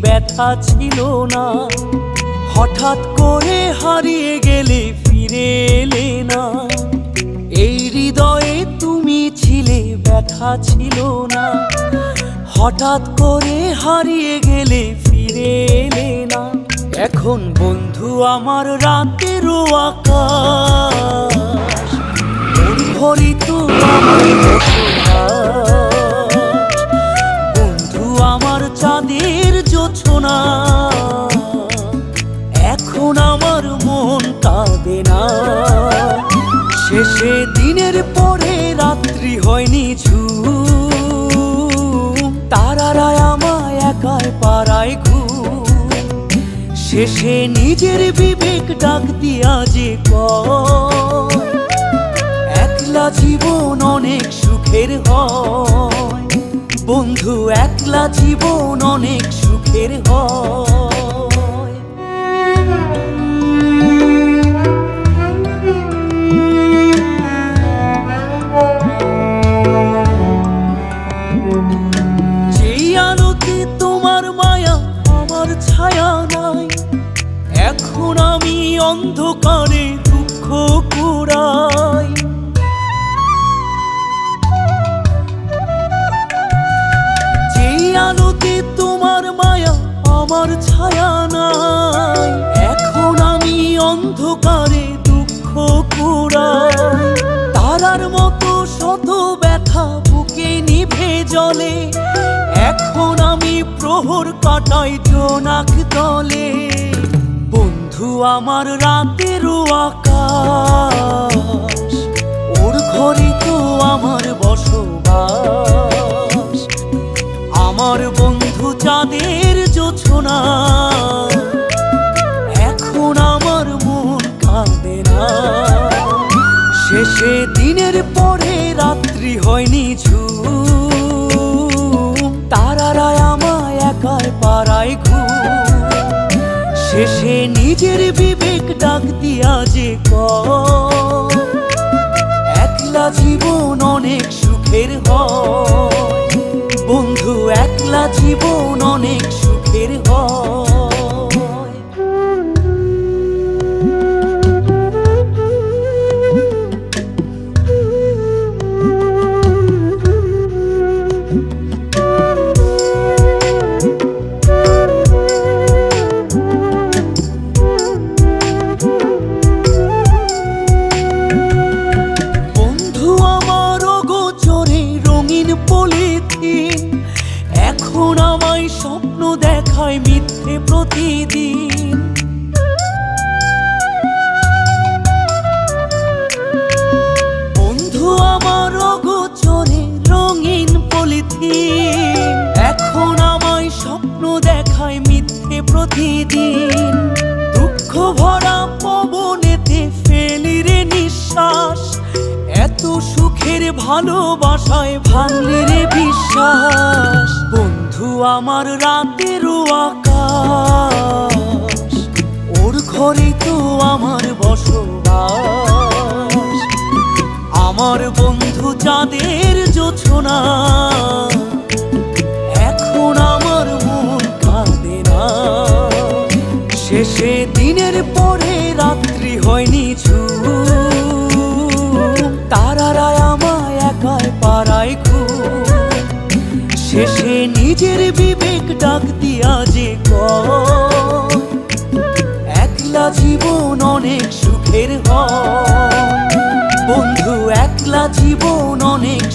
ব্যথা ছিল না। হঠাৎ করে হারিয়ে গেলে ফিরে এলে না। এই হৃদয়ে তুমি ছিলে, ব্যথা ছিল না। হঠাৎ করে হারিয়ে গেলে ফিরে এলে না। এখন বন্ধু আমার রাতেরও আকাশ, মন ভরিত আমার বসবাস। বন্ধু আমার চাঁদের জোছনা, এখন আমার মন কাঁদে না। শেষে দিনের পরে রাত্রি হয়নি ঝুম, তারারা আমায় একাই পাড়ায় ঘুম। শেষে নিজের বিবেক ডাক দিয়া যে কয়, একলা জীবন অনেক সুখের হয়। বন্ধু একলা জীবন অনেক সুখের হয়। যেই আলোতে তোমার মায়া আমার ছায়া নাই, এখন আমি অন্ধকারে দুঃখ কুড়াই। যেই আলোতে তোমার মায়া আমার ছায়া নাই, এখন আমি অন্ধকারে দুঃখ কুড়াই। তারার মতো শত ব্যথা বুকে নিভে জ্বলে, এখন আমি প্রহর কাটাই জোনাক তলে। বন্ধু আমার রাতেরও আকাশ, ওর ঘরে তো আমার বসবাস। আমার বন্ধু চাঁদের জোছনা, এখন আমার মন কাঁদে না। শেষে দিনের পরে রাত্রি হয়নি ঝুম, তারারা আমায় একাই পাড়ায় ঘুম। শেষে নিজের বিবেক ডাক দিয়া যে কয়, একলা জীবন অনেক সুখের হয়। বন্ধু একলা জীবন অনেক সুখের হয়। এখন আমায় স্বপ্ন দেখায় মিথ্যে প্রতিদিন। বন্ধু আমার অগোচরে রঙিন পলিথিন, এখন আমায় স্বপ্ন দেখায় মিথ্যে প্রতিদিন। দুঃখ ভরা পবনেতে ফেলি রে নিঃশ্বাস, এত সুখের ভালোবাসায় ভাঙলি রে বিশ্বাস। বন্ধু আমার রাতেরও আকাশ, ওর ঘরে তো আমার বসবাস। আমার বন্ধু চাঁদের জোছনা, এখন আমার মন কাঁদে না। শেষে দিনের পরে রাত্রি হয়নি ঝুম, তারারা আমায় একাই পাড়ায় ঘুম। শেষে নিজের বিবেক ডাক দিয়া যে কয়, একলা জীবন অনেক সুখের হয়। বন্ধু একলা জীবন অনেক